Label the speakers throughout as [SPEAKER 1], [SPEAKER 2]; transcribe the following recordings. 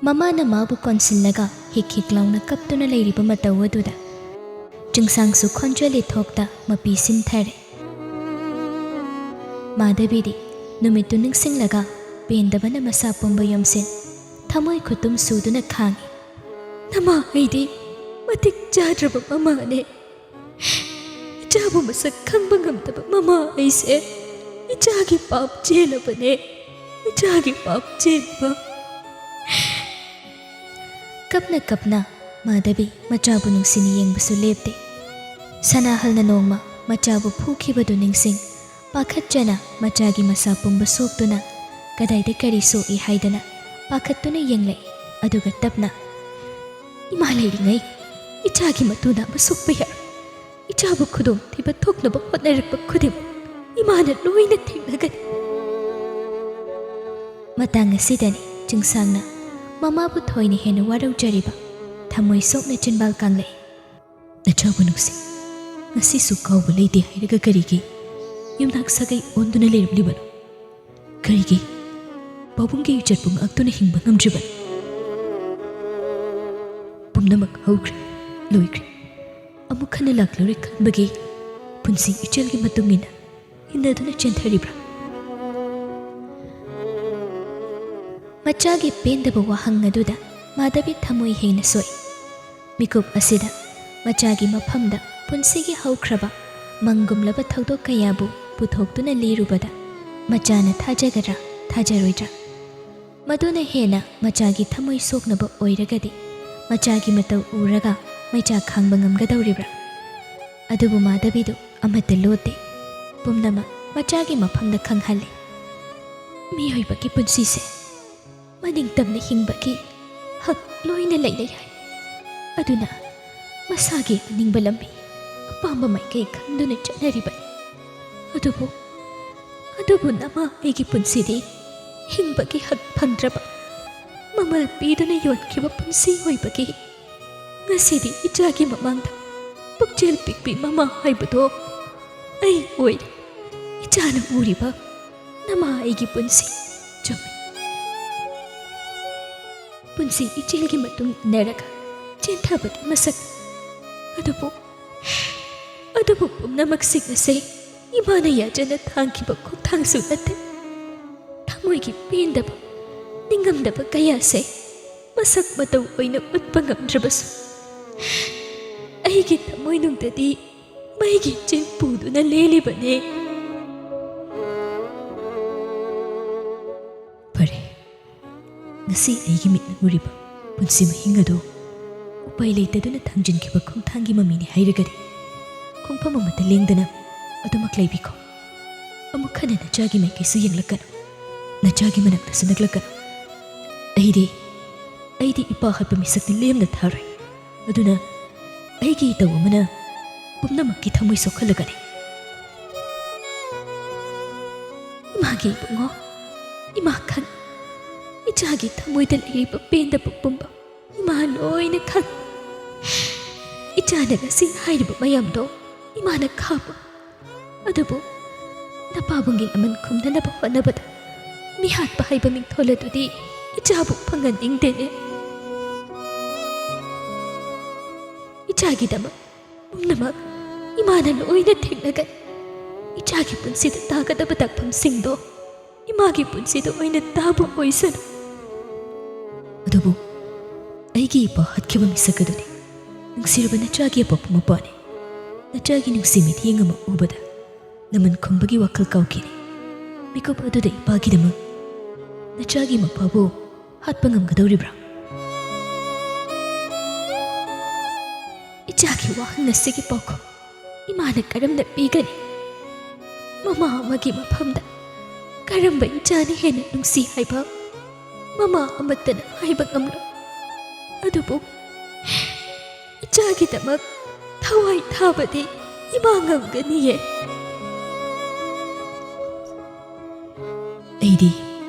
[SPEAKER 1] ꯃꯃꯥꯅ ꯃꯥꯕꯨ ꯀꯣꯟꯁꯤꯜꯂꯒ ꯍꯤꯛ ꯍꯤꯛ ꯂꯥꯎꯅ ꯀꯞꯇꯨꯅ ꯂꯩꯔꯤꯕ ꯃꯇꯧ ꯑꯗꯨꯗ ꯆꯤꯡꯁꯥꯡꯁꯨ ꯈꯣꯟꯖꯦꯜ ꯏꯊꯣꯛꯇ ꯃꯄꯤ ꯁꯤꯟꯊꯔꯦ꯫ ꯃꯥꯙꯕꯤꯗꯤ ꯅꯨꯃꯤꯠꯇꯨ ꯅꯤꯡꯁꯤꯡꯂꯒ ꯄꯦꯟꯗꯕꯅ ꯃꯁꯥ ꯄꯨꯝꯕ ꯌꯣꯝꯁꯤꯟ ꯊꯃꯣꯏ ꯈꯨꯠꯇꯨꯝ ꯁꯨꯗꯨꯅ ꯈꯥꯡꯉꯤ꯫ ꯅꯃꯥ ꯑꯩꯗꯤ ꯃꯇꯤꯛ ꯆꯥꯗ꯭ꯔꯕ ꯃꯃꯥꯅꯦ꯫ ꯏꯆꯥꯕꯨ ꯃꯁꯛ ꯈꯪꯕ ꯉꯝꯗꯕ ꯃꯃꯥ ꯑꯩꯁꯦ ꯏꯆꯥꯒꯤ ꯄꯥꯞ ꯆꯦꯜꯂꯕꯅꯦ, ꯏꯆꯥꯒꯤ ꯄꯥꯞ ꯆꯦꯟꯕ꯫ ꯀꯞꯅ ꯀꯞꯅ ꯃꯥꯙꯕꯤ ꯃꯆꯥꯕꯨ ꯅꯨꯡꯁꯤꯅ ꯌꯦꯡꯕꯁꯨ ꯂꯦꯞꯇꯦ꯫ ꯁꯅꯥꯍꯜꯅ ꯅꯣꯡꯃ ꯃꯆꯥꯕꯨ ꯐꯨꯈꯤꯕꯗꯨ ꯅꯤꯡꯁꯤꯡ ꯄꯥꯈꯠꯆꯅ ꯃꯆꯥꯒꯤ ꯃꯁꯥ ꯄꯨꯝꯕ ꯁꯣꯛꯇꯨꯅ ꯀꯗꯥꯏꯗ ꯀꯔꯤ ꯁꯣꯛꯏ ꯍꯥꯏꯗꯅ ꯄꯥꯈꯠꯇꯨꯅ ꯌꯦꯡꯂꯛꯏ꯫ ꯑꯗꯨꯒ ꯇꯞꯅ ꯏꯃꯥ ꯂꯩꯔꯤꯉꯩ ꯏꯆꯥꯒꯤ ꯃꯇꯨ ꯅꯥꯕ ꯁꯣꯛꯄ ꯌꯥꯔꯣꯏ꯫ ꯏꯆꯥꯕꯨ ꯈꯨꯗꯣꯡ ꯊꯤꯕ ꯊꯣꯛꯅꯕ ꯍꯣꯠꯅꯔꯛꯄ ꯈꯨꯗꯤꯡꯃꯛ ꯏꯃꯥꯅ ꯂꯣꯏꯅ ꯊꯦꯡꯅꯒꯅꯤ꯫ ꯃꯇꯥꯡ ꯑꯁꯤꯗꯅꯤ ꯆꯤꯡꯁꯥꯡꯅ ꯃꯃꯥꯕꯨ ꯊꯣꯏꯅ ꯍꯦꯟꯅ ꯋꯥꯔꯧꯖꯔꯤꯕ ꯊꯃꯣꯏ ꯁꯣꯛꯅ ꯆꯤꯟꯕꯥꯜ ꯀꯥꯡꯂꯛꯏ꯫ ꯅꯆꯥꯕꯨ ꯅꯨꯡꯁꯤ ꯉꯁꯤꯁꯨ ꯀꯥꯎꯕ ꯂꯩꯇꯦ ꯍꯥꯏꯔꯒ ꯀꯔꯤꯒꯤ ꯌꯨꯝꯅꯥꯛ ꯁꯥꯒꯩ ꯑꯣꯟꯗꯨꯅ ꯂꯩꯔꯝꯂꯤꯕꯅꯣ? ꯀꯔꯤꯒꯤ ꯄꯥꯕꯨꯡꯒꯤ ꯏꯖꯠꯄꯨ ꯉꯥꯛꯇꯨꯅ ꯍꯤꯡꯕ ꯉꯝꯗ꯭ꯔꯤꯕꯅꯣ? ꯄꯨꯝꯅꯃꯛ ꯍꯧꯈ꯭ꯔꯦ, ꯂꯣꯏꯈ꯭ꯔꯦ꯫ ꯑꯃꯨꯛ ꯍꯟꯅ ꯂꯥꯛꯂꯔꯣꯏ ꯈꯟꯕꯒꯤ ꯄꯨꯟꯁꯤ ꯏꯆꯦꯜꯒꯤ ꯃꯇꯨꯡ ꯏꯟꯅ ꯏꯟꯅꯗꯨꯅ ꯆꯦꯟꯊꯔꯤꯕ꯭ꯔꯥ? ꯃꯆꯥꯒꯤ ꯄꯦꯟꯗꯕ ꯋꯥꯍꯪ ꯑꯗꯨꯗ ꯃꯥꯙꯕꯤ ꯊꯃꯣꯏ ꯍꯦꯟꯅ ꯁꯣꯛꯏ꯫ ꯃꯤꯀꯨꯞ ꯑꯁꯤꯗ ꯃꯆꯥꯒꯤ ꯃꯐꯝꯗ ꯄꯨꯟꯁꯤꯒꯤ ꯍꯧꯈ꯭ꯔꯕ ꯃꯪꯒꯨꯝꯂꯕ ꯊꯧꯗꯣꯛ ꯀꯌꯥꯕꯨ ꯄꯨꯊꯣꯛꯇꯨꯅ ꯂꯤꯔꯨꯕꯗ ꯃꯆꯥꯅ ꯊꯥꯖꯒꯗ꯭ꯔꯥ ꯊꯥꯖꯔꯣꯏꯗ꯭ꯔꯥ? ꯃꯗꯨꯅ ꯍꯦꯟꯅ ꯃꯆꯥꯒꯤ ꯊꯃꯣꯏ ꯁꯣꯛꯅꯕ ꯑꯣꯏꯔꯒꯗꯤ ꯃꯆꯥꯒꯤ ꯃꯇꯧ ꯎꯔꯒ ꯃꯩꯆꯥ ꯈꯥꯡꯕ ꯉꯝꯒꯗꯧꯔꯤꯕ꯭ꯔꯥ? ꯑꯗꯨꯕꯨ ꯃꯥꯙꯕꯤꯗꯨ ꯑꯃꯠꯇ ꯂꯣꯠꯇꯦ, ꯄꯨꯝꯅꯃꯛ ꯃꯆꯥꯒꯤ ꯃꯐꯝꯗ ꯈꯪꯍꯜꯂꯤ꯫ ꯃꯤꯑꯣꯏꯕꯒꯤ ꯄꯨꯟꯁꯤꯁꯦ ꯃꯅꯤꯡꯇꯝꯅ ꯍꯤꯡꯕꯒꯤ ꯍꯛ ꯂꯣꯏꯅ ꯂꯩꯅꯩ ꯍꯥꯏ꯫ ꯑꯗꯨꯅ ꯃꯁꯥꯒꯤ ꯑꯅꯤꯡꯕ ꯂꯝꯕꯤ ꯑꯄꯥꯝꯕ ꯃꯥꯏꯀꯩ ꯈꯟꯗꯨꯅ ꯆꯠꯅꯔꯤꯕꯅꯤ꯫ ꯑꯗꯨꯕꯨ ꯅꯃꯥ ꯑꯩꯒꯤ ꯄꯨꯟꯁꯤꯗꯤ ꯍꯤꯡꯕꯒꯤ ꯍꯛ ꯐꯪꯗ꯭ꯔꯕ ꯃꯃꯜ ꯄꯤꯗꯨꯅ ꯌꯣꯟꯈꯤꯕ ꯄꯨꯟꯁꯤ ꯑꯣꯏꯕꯒꯤ ꯉꯁꯤꯗꯤ ꯏꯆꯥꯒꯤ ꯃꯃꯥꯡꯗ ꯄꯨꯛꯆꯦꯜ ꯄꯤꯛꯄꯤ ꯃꯃꯥ ꯍꯥꯏꯕꯗꯣ ꯑꯩ ꯑꯣꯏꯔꯦ꯫ ꯏꯆꯥꯅ ꯎꯔꯤꯕ ꯅꯃꯥ ꯑꯩꯒꯤ ꯄꯨꯟꯁꯤ ꯆꯨꯝꯃꯤ꯫ ꯄꯨꯟꯁꯤ ꯏꯆꯦꯜꯒꯤ ꯃꯇꯨꯡ ꯏꯟꯅꯔꯒ ꯆꯦꯟꯊꯕꯗꯤ ꯃꯁꯛ, ꯑꯗꯨꯕꯨ ꯄꯨꯝꯅꯃꯛꯁꯤꯡ ꯑꯁꯤ ꯏꯃꯥꯅ ꯌꯥꯖꯅ ꯊꯥꯡꯈꯤꯕ ꯈꯣꯡꯊꯥꯡꯁꯨ ꯅꯠꯇꯦ꯫ ꯊꯃꯣꯏꯒꯤ ꯄꯦꯟꯗꯕ ꯅꯤꯡꯉꯝꯗꯕ ꯀꯌꯥꯁꯦ ꯃꯁꯛ ꯃꯇꯧ ꯑꯣꯏꯅ ꯎꯠꯄ ꯉꯝꯗ꯭ꯔꯕꯁꯨ ꯑꯩꯒꯤ ꯊꯃꯣꯏꯅꯨꯡꯗꯗꯤ ꯃꯩꯒꯤ ꯆꯤꯟ ꯄꯨꯗꯨꯅ ꯂꯦꯜꯂꯤꯕꯅꯦ꯫ ꯐꯔꯦ, ꯉꯁꯤ ꯑꯩꯒꯤ ꯃꯤꯠꯅ ꯎꯔꯤꯕ ꯄꯨꯟꯁꯤ ꯃꯍꯤꯡ ꯑꯗꯨ ꯎꯄꯥꯏ ꯂꯩꯇꯗꯨꯅ ꯊꯥꯡꯖꯤꯟꯈꯤꯕ ꯈꯣꯡꯊꯥꯡꯒꯤ ꯃꯃꯤꯅꯤ ꯍꯥꯏꯔꯒꯗꯤ ꯈꯣꯡꯐꯝ ꯑꯃꯠꯇ ꯂꯦꯡꯗꯅ ꯑꯗꯨꯃꯛ ꯂꯩꯕꯤꯈꯣ꯫ ꯑꯃꯨꯛ ꯍꯟꯅ ꯅꯆꯥꯒꯤ ꯃꯥꯏꯀꯩꯁꯨ ꯌꯦꯡꯂꯛꯀꯅꯨ, ꯅꯆꯥꯒꯤ ꯃꯅꯥꯛꯇꯁꯨ ꯅꯛꯂꯛꯀꯅꯨ꯫ ꯑꯩꯗꯤ ꯏꯄꯥ ꯍꯥꯠꯄ ꯃꯤꯁꯛꯇꯤ ꯂꯦꯝꯅ ꯊꯥꯔꯣꯏ꯫ ꯑꯗꯨꯅ ꯑꯩꯒꯤ ꯏꯇꯧ ꯑꯃꯅ ꯄꯨꯝꯅꯃꯛꯀꯤ ꯊꯃꯣꯏ ꯁꯣꯛꯍꯜꯂꯒꯅꯤ꯫ ꯏꯃꯥꯒꯤ ꯏꯕꯨꯡꯉꯣ, ꯏꯃꯥ ꯈꯪ, ꯏꯆꯥꯒꯤ ꯊꯃꯣꯏꯗ ꯂꯩꯔꯤꯕ ꯄꯦꯟꯗꯕ ꯄꯨꯝꯕ ꯏꯃꯥ ꯂꯣꯏꯅ ꯈꯪ꯫ ꯏꯆꯥꯅ ꯉꯁꯤ ꯍꯥꯏꯔꯤꯕ ꯃꯌꯥꯝꯗꯣ ꯏꯃꯥꯅ ꯈꯥꯕ, ꯑꯗꯨꯕꯨ ꯅꯄꯥꯕꯨꯡꯒꯤ ꯂꯃꯟ ꯈꯨꯝꯅꯅꯕ ꯍꯣꯠꯅꯕꯗ ꯃꯤꯍꯥꯠꯄ ꯍꯥꯏꯕ ꯃꯤꯡꯊꯣꯜ ꯑꯗꯨꯗꯤ ꯏꯆꯥꯕꯨ ꯐꯪꯍꯟꯅꯤꯡꯗꯦꯅꯦ꯫ ꯏꯆꯥꯒꯤꯗꯃꯛ ꯄꯨꯝꯅꯃꯛ ꯏꯃꯥꯅ ꯂꯣꯏꯅ ꯊꯦꯡꯅꯒꯅꯤ꯫ ꯏꯆꯥꯒꯤ ꯄꯨꯟꯁꯤꯗ ꯇꯥꯒꯗꯕ ꯇꯥꯛꯐꯝꯁꯤꯡꯗꯣ ꯏꯃꯥꯒꯤ ꯄꯨꯟꯁꯤꯗ ꯑꯣꯏꯅ ꯇꯥꯕ ꯑꯣꯏꯁꯅꯨ꯫ ꯑꯗꯨꯕꯨ ꯑꯩꯒꯤ ꯏꯄꯥ ꯍꯥꯠꯈꯤꯕ ꯃꯤꯁꯛ ꯑꯗꯨꯗꯤ ꯅꯨꯡꯁꯤꯔꯕ ꯅꯆꯥꯒꯤ ꯑꯄꯣꯛꯄ ꯃꯄꯥꯅꯤ꯫ ꯅꯆꯥꯒꯤ ꯅꯨꯡꯁꯤ ꯃꯤꯠꯌꯦꯡ ꯑꯃ ꯎꯕꯗ ꯂꯃꯟ ꯈꯨꯝꯕꯒꯤ ꯋꯥꯈꯜ ꯀꯥꯎꯈꯤꯅꯤ꯫ ꯃꯤꯀꯨꯞ ꯑꯗꯨꯗ ꯏꯄꯥꯒꯤꯗꯃꯛ ꯅꯆꯥꯒꯤ ꯃꯄꯥꯕꯨ ꯍꯥꯠꯄ ꯉꯝꯒꯗꯧꯔꯤꯕ꯭ꯔꯥ? ꯏꯆꯥꯒꯤ ꯋꯥꯍꯪ ꯑꯁꯤꯒꯤ ꯄꯥꯎꯈꯨꯝ ꯏꯃꯥꯅ ꯀꯔꯝꯅ ꯄꯤꯒꯅꯤ? ꯃꯃꯥ ꯑꯃꯒꯤ ꯃꯐꯝꯗ ꯀꯔꯝꯕ ꯏꯆꯥꯅ ꯍꯦꯟꯅ ꯅꯨꯡꯁꯤ ꯍꯥꯏꯕ ꯃꯃꯥ ꯑꯃꯠꯇꯅ ꯍꯥꯏꯕ ꯉꯝꯂꯣꯏ꯫ ꯑꯗꯨꯕꯨ ꯏꯆꯥꯒꯤꯗꯃꯛ ꯊꯋꯥꯏ ꯊꯥꯕꯗꯤ ꯏꯃꯥ ꯉꯝꯒꯅꯤꯌꯦ꯫ ꯑꯩꯗꯤ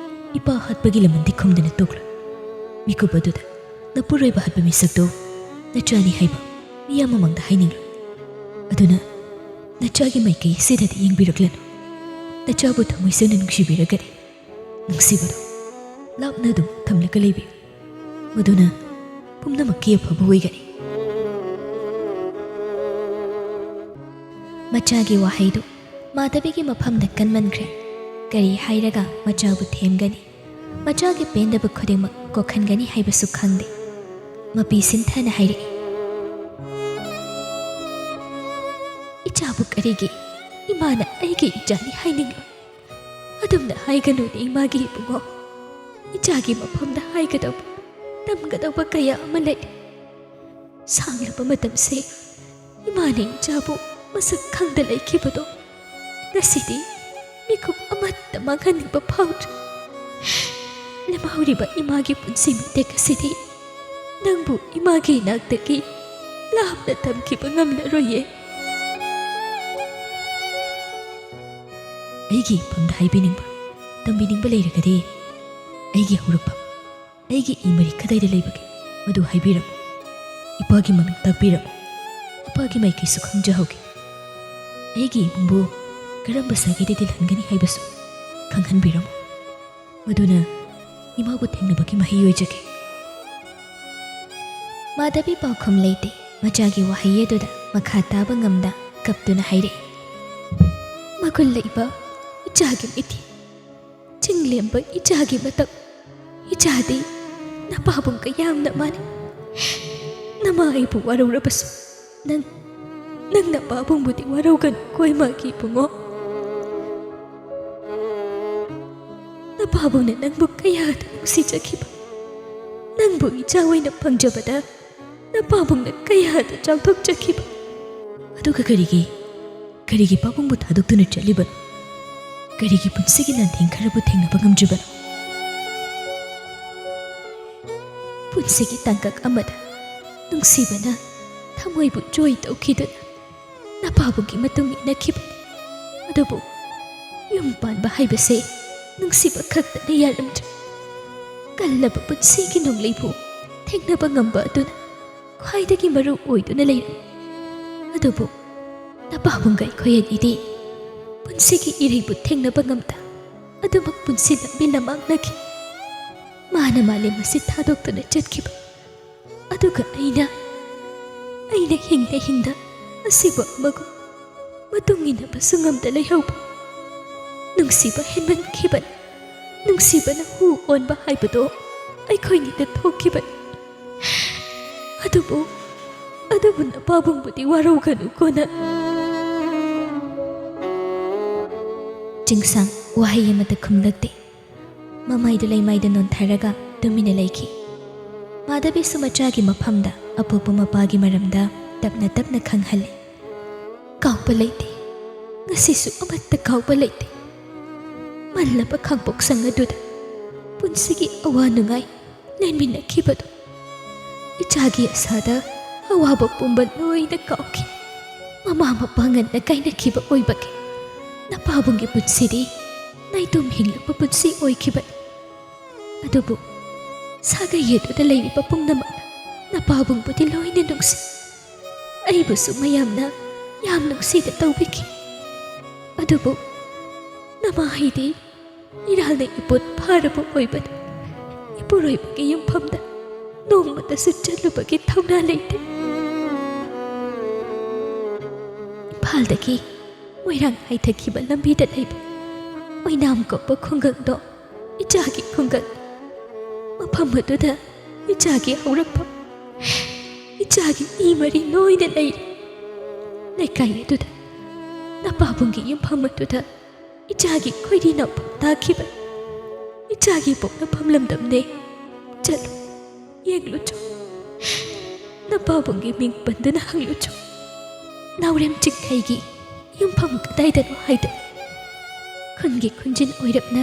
[SPEAKER 1] ꯏꯄꯥ ꯍꯥꯠꯄꯒꯤ ꯂꯃꯟꯗꯤ ꯈꯨꯝꯗꯅ ꯇꯣꯛꯂꯣꯏ꯫ ꯃꯤꯀꯨꯞ ꯑꯗꯨꯗ ꯅꯄꯨꯔꯣꯏꯕ ꯍꯥꯠꯄ ꯃꯤꯁꯛꯇꯣ ꯅꯆꯥꯅꯤ ꯍꯥꯏꯕ ꯃꯤꯌꯥꯝ ꯃꯃꯥꯡꯗ ꯍꯥꯏꯅꯤꯡꯂꯣꯏ꯫ ꯑꯗꯨꯅ ꯅꯆꯥꯒꯤ ꯃꯥꯏꯀꯩ ꯑꯁꯤꯗꯗꯤ ꯌꯦꯡꯕꯤꯔꯛꯂꯅꯨ꯫ ꯅꯆꯥꯕꯨ ꯊꯃꯣꯏ ꯁꯦꯡꯅ ꯅꯨꯡꯁꯤꯕꯤꯔꯒꯗꯤ ꯅꯨꯡꯁꯤꯕꯗꯣ ꯂꯥꯞꯅ ꯑꯗꯨꯝ ꯊꯝꯂꯒ ꯂꯩꯕꯤꯌꯨ꯫ ꯃꯗꯨꯅ ꯄꯨꯝꯅꯃꯛꯀꯤ ꯑꯐꯕ ꯑꯣꯏꯒꯅꯤ꯫ ꯃꯆꯥꯒꯤ ꯋꯥꯍꯩꯗꯨ ꯃꯥꯙꯕꯤꯒꯤ ꯃꯐꯝꯗ ꯀꯟꯃꯟꯈ꯭ꯔꯦ꯫ ꯀꯔꯤ ꯍꯥꯏꯔꯒ ꯃꯆꯥꯕꯨ ꯊꯦꯝꯒꯅꯤ, ꯃꯆꯥꯒꯤ ꯄꯦꯟꯗꯕ ꯈꯨꯗꯤꯡꯃꯛ ꯀꯣꯛꯍꯟꯒꯅꯤ ꯍꯥꯏꯕꯁꯨ ꯈꯪꯗꯦ꯫ ꯃꯄꯤ ꯁꯤꯟꯊꯅ ꯍꯥꯏꯔꯛꯏ, ꯏꯆꯥꯕꯨ ꯀꯔꯤꯒꯤ ꯏꯃꯥꯅ ꯑꯩꯒꯤ ꯏꯆꯥꯅꯤ ꯍꯥꯏꯅꯤꯡꯂꯣꯏ? ꯑꯗꯨꯝꯅ ꯍꯥꯏꯒꯅꯨꯅꯦ ꯏꯃꯥꯒꯤ ꯏꯕꯨꯡꯉꯣ꯫ ꯏꯆꯥꯒꯤ ꯃꯐꯝꯗ ꯍꯥꯏꯒꯗꯧꯕ ꯇꯝꯒꯗꯧꯕ ꯀꯌꯥ ꯑꯃ ꯂꯩ꯫ ꯁꯥꯡꯂꯕ ꯃꯇꯝꯁꯦ ꯏꯃꯥꯅ ꯏꯆꯥꯕꯨ ꯃꯁꯛ ꯈꯪꯗ ꯂꯩꯈꯤꯕꯗꯣ ꯉꯁꯤꯗꯤ ꯃꯤꯀꯨꯞ ꯑꯃꯠꯇ ꯃꯥꯡꯍꯟꯅꯤꯡꯕ ꯐꯥꯎꯗ꯭ꯔꯦ꯫ ꯂꯦꯝꯍꯧꯔꯤꯕ ꯏꯃꯥꯒꯤ ꯄꯨꯟꯁꯤ ꯃꯇꯦꯛ ꯑꯁꯤꯗꯤ ꯅꯪꯕꯨ ꯏꯃꯥꯒꯤ ꯏꯅꯥꯛꯇꯒꯤ ꯂꯥꯞꯅ ꯊꯝꯈꯤꯕ ꯉꯝꯂꯔꯣꯏꯌꯦ꯫ ꯑꯩꯒꯤ ꯏꯐꯝꯗ ꯍꯥꯏꯕꯤꯅꯤꯡꯕ ꯇꯝꯕꯤꯅꯤꯡꯕ ꯂꯩꯔꯒꯗꯤ ꯑꯩꯒꯤ ꯍꯧꯔꯛꯐꯝ, ꯑꯩꯒꯤ ꯏꯃꯔꯤ ꯀꯗꯥꯏꯗ ꯂꯩꯕꯒꯦ ꯃꯗꯨ ꯍꯥꯏꯕꯤꯔꯝꯃꯨ꯫ ꯏꯄꯥꯒꯤ ꯃꯃꯤꯡ ꯇꯥꯛꯄꯤꯔꯝꯃꯨ, ꯃꯄꯥꯒꯤ ꯃꯥꯏꯀꯩꯁꯨ ꯈꯪꯖꯍꯧꯒꯦ꯫ ꯑꯩꯒꯤ ꯏꯕꯨꯡꯕꯨ ꯀꯔꯝꯕ ꯁꯥꯒꯩꯗ ꯇꯤꯜꯍꯟꯒꯅꯤ ꯍꯥꯏꯕꯁꯨ ꯈꯪꯍꯟꯕꯤꯔꯝꯃꯨ, ꯃꯗꯨꯅ ꯏꯃꯥꯕꯨ ꯊꯦꯡꯅꯕꯒꯤ ꯃꯍꯩ ꯑꯣꯏꯖꯒꯦ꯫ ꯃꯥꯙꯕꯤ ꯄꯥꯎꯈꯨꯝ ꯂꯩꯇꯦ꯫ ꯃꯆꯥꯒꯤ ꯋꯥꯍꯩ ꯑꯗꯨꯗ ꯃꯈꯥ ꯇꯥꯕ ꯉꯝꯗ ꯀꯞꯇꯨꯅ ꯍꯥꯏꯔꯛꯏ, ꯃꯒꯨꯟ ꯂꯩꯕ ꯏꯆꯥꯒꯤ ꯃꯤꯊꯤ, ꯆꯤꯡꯂꯦꯝꯕ ꯏꯆꯥꯒꯤ ꯃꯇꯝ, ꯏꯆꯥꯗꯤ ꯅꯄꯥꯕꯨꯡꯒ ꯌꯥꯝꯅ ꯃꯥꯟꯅꯩ꯫ ꯅꯃꯥ ꯑꯩꯕꯨ ꯋꯥꯔꯧꯔꯕꯁꯨ ꯅꯪ ꯅꯄꯥꯕꯨꯡꯕꯨꯗꯤ ꯋꯥꯔꯧꯒꯅꯨꯀꯣ ꯏꯃꯥꯒꯤ ꯏꯕꯨꯡꯉꯣ꯫ ꯅꯄꯥꯕꯨꯡꯅ ꯅꯪꯕꯨ ꯀꯌꯥꯗ ꯅꯨꯡꯁꯤꯖꯈꯤꯕ, ꯅꯪꯕꯨ ꯏꯆꯥ ꯑꯣꯏꯅ ꯐꯪꯖꯕꯗ ꯅꯄꯥꯕꯨꯡꯅ ꯀꯌꯥꯗ ꯆꯥꯎꯊꯣꯛꯆꯈꯤꯕ, ꯑꯗꯨꯒ ꯀꯔꯤꯒꯤ ꯄꯥꯕꯨꯡꯕꯨ ꯊꯥꯗꯣꯛꯇꯨꯅ ꯆꯠꯂꯤꯕꯅꯣ? ꯀꯔꯤꯒꯤ ꯄꯨꯟꯁꯤꯒꯤ ꯂꯥꯟꯊꯦꯡ ꯈꯔꯕꯨ ꯊꯦꯡꯅꯕ ꯉꯝꯗ꯭ꯔꯤꯕꯅꯣ? ꯄꯨꯟꯁꯤꯒꯤ ꯇꯥꯡꯀꯛ ꯑꯃꯗ ꯅꯨꯡꯁꯤꯕꯅ ꯊꯃꯣꯏꯕꯨ ꯖꯣꯏ ꯇꯧꯈꯤꯗꯨꯅ ꯅꯄꯥꯕꯨꯡꯒꯤ ꯃꯇꯨꯡ ꯏꯟꯅꯈꯤꯕꯅꯤ꯫ ꯑꯗꯨꯕꯨ ꯌꯨꯝ ꯄꯥꯟꯕ ꯍꯥꯏꯕꯁꯦ ꯅꯨꯡꯁꯤꯕ ꯈꯛꯇꯅ ꯌꯥꯔꯝꯗ꯭ꯔꯦ꯫ ꯀꯜꯂꯕ ꯄꯨꯟꯁꯤꯒꯤ ꯅꯣꯡꯂꯩꯕꯨ ꯊꯦꯡꯅꯕ ꯉꯝꯕ ꯑꯗꯨꯅ ꯈ꯭ꯋꯥꯏꯗꯒꯤ ꯃꯔꯨ ꯑꯣꯏꯗꯨꯅ ꯂꯩꯔꯝꯃꯤ꯫ ꯑꯗꯨꯕꯨ ꯅꯄꯥꯕꯨꯡꯒ ꯑꯩꯈꯣꯏ ꯑꯅꯤꯗꯤ ꯄꯨꯟꯁꯤꯒꯤ ꯏꯔꯩꯕꯨ ꯊꯦꯡꯅꯕ ꯉꯝꯗ ꯑꯗꯨꯃꯛ ꯄꯨꯟꯁꯤ ꯂꯝꯕꯤ ꯂꯝꯃꯥꯡꯅꯈꯤ꯫ ꯃꯥꯅ ꯃꯥꯂꯦꯝ ꯑꯁꯤ ꯊꯥꯗꯣꯛꯇꯨꯅ ꯆꯠꯈꯤꯕ, ꯑꯗꯨꯒ ꯑꯩꯅ ꯍꯤꯡꯗ ꯑꯁꯤꯕ ꯑꯃꯒ ꯃꯇꯨꯡ ꯏꯟꯅꯕꯁꯨ ꯉꯝꯗ ꯂꯩꯍꯧꯕ꯫ ꯅꯨꯡꯁꯤꯕ ꯍꯦꯟꯃꯟꯈꯤꯕꯅꯤ, ꯅꯨꯡꯁꯤꯕꯅ ꯍꯨ ꯑꯣꯟꯕ ꯍꯥꯏꯕꯗꯣ ꯑꯩꯈꯣꯏꯅꯤꯗ ꯊꯣꯛꯈꯤꯕꯅꯤ꯫ ꯑꯗꯨꯕꯨ ꯅꯄꯥꯕꯨꯡꯕꯨꯗꯤ ꯋꯥꯔꯧꯒꯅꯨꯀꯣꯅ꯫ ꯆꯤꯡꯁꯥꯡ ꯋꯥꯍꯩ ꯑꯃꯇ ꯈꯨꯝꯂꯛꯇꯦ꯫ ꯃꯃꯥꯏꯗꯨ ꯂꯩꯃꯥꯏꯗ ꯅꯣꯟꯊꯔꯒ ꯇꯨꯃꯤꯟꯅ ꯂꯩꯈꯤ꯫ ꯃꯥꯙꯕꯤꯁꯨ ꯃꯆꯥꯒꯤ ꯃꯐꯝꯗ ꯑꯄꯣꯛꯄ ꯃꯄꯥꯒꯤ ꯃꯔꯝꯗ ꯇꯞꯅ ꯇꯞꯅ ꯈꯪꯍꯜꯂꯤ꯫ ꯀꯥꯎꯕ ꯂꯩꯇꯦ, ꯉꯁꯤꯁꯨ ꯑꯃꯠꯇ ꯀꯥꯎꯕ ꯂꯩꯇꯦ꯫ ꯃꯜꯂꯕ ꯈꯥꯡꯄꯣꯛꯁꯪ ꯑꯗꯨꯗ ꯄꯨꯟꯁꯤꯒꯤ ꯑꯋꯥ ꯅꯨꯡꯉꯥꯏ ꯂꯩꯃꯤꯟꯅꯈꯤꯕꯗꯣ ꯏꯆꯥꯒꯤ ꯑꯁꯥꯗ ꯑꯋꯥꯕ ꯄꯨꯝꯕ ꯂꯣꯏꯅ ꯀꯥꯎꯈꯤ꯫ ꯃꯃꯥ ꯃꯄꯥ ꯉꯟꯅ ꯀꯥꯏꯅꯈꯤꯕ ꯑꯣꯏꯕꯒꯤ ꯅꯄꯥꯕꯨꯡꯒꯤ ꯄꯨꯟꯁꯤꯗꯤ ꯅꯥꯏꯇꯣꯝ ꯍꯤꯡꯂꯛꯄ ꯄꯨꯟꯁꯤ ꯑꯣꯏꯈꯤꯕꯅꯤ꯫ ꯑꯗꯨꯕꯨ ꯁꯥꯒꯩ ꯑꯗꯨꯗ ꯂꯩꯔꯤꯕ ꯄꯨꯝꯅꯃꯛꯅ ꯅꯄꯥꯕꯨꯡꯕꯨꯗꯤ ꯂꯣꯏꯅ ꯅꯨꯡꯁꯤ, ꯑꯩꯕꯨꯁꯨ ꯃꯌꯥꯝꯅ ꯌꯥꯝ ꯅꯨꯡꯁꯤꯅ ꯇꯧꯕꯤꯈꯤ꯫ ꯑꯗꯨꯕꯨ ꯅꯃꯥꯍꯩꯗꯤ ꯏꯔꯥꯜꯅ ꯏꯄꯣꯠ ꯐꯥꯔꯕ ꯑꯣꯏꯕꯅ ꯏꯄꯨꯔꯣꯏꯕꯒꯤ ꯌꯨꯝꯐꯝꯗ ꯅꯣꯡꯃꯇꯁꯨ ꯆꯠꯂꯨꯕꯒꯤ ꯊꯧꯅꯥ ꯂꯩꯇꯦ꯫ ꯏꯝꯐꯥꯜꯗꯒꯤ ꯃꯣꯏꯔꯥꯡ ꯍꯥꯏꯊꯈꯤꯕ ꯂꯝꯕꯤꯗ ꯂꯩꯕ ꯑꯣꯏꯅꯥꯝ ꯀꯧꯕ ꯈꯨꯡꯒꯪꯗꯣ ꯏꯆꯥꯒꯤ ꯈꯨꯡꯒꯪ꯫ ꯃꯐꯝ ꯑꯗꯨꯗ ꯏꯆꯥꯒꯤ ꯍꯧꯔꯛꯐꯝ, ꯏꯆꯥꯒꯤ ꯏ ꯃꯔꯤ ꯂꯣꯏꯅ ꯂꯩꯔꯤ꯫ ꯂꯩꯀꯥꯏ ꯑꯗꯨꯗ ꯅꯄꯥꯕꯨꯡꯒꯤ ꯌꯨꯝꯐꯝ ꯑꯗꯨꯗ ꯏꯆꯥꯒꯤ ꯈꯣꯏꯔꯤ ꯅꯥꯎꯐꯝ ꯇꯥꯈꯤꯕꯅꯤ꯫ ꯏꯆꯥꯒꯤ ꯄꯣꯛꯅꯐꯝ ꯂꯝꯗꯝꯅꯦ, ꯆꯠꯂꯨ ꯌꯦꯡꯂꯨꯆꯣ, ꯅꯄꯥꯕꯨꯡꯒꯤ ꯃꯤꯡ ꯄꯟꯗꯨꯅ ꯍꯪꯂꯨꯆꯣ꯫ ꯅꯥꯎꯔꯦꯝ ꯆꯤꯡꯈꯩꯒꯤ ꯌꯨꯝꯐꯝ ꯀꯗꯥꯏꯗꯅꯣ ꯍꯥꯏꯗꯅ ꯈꯨꯟꯒꯤ ꯈꯨꯟꯖꯤꯟ ꯑꯣꯏꯔꯞꯅ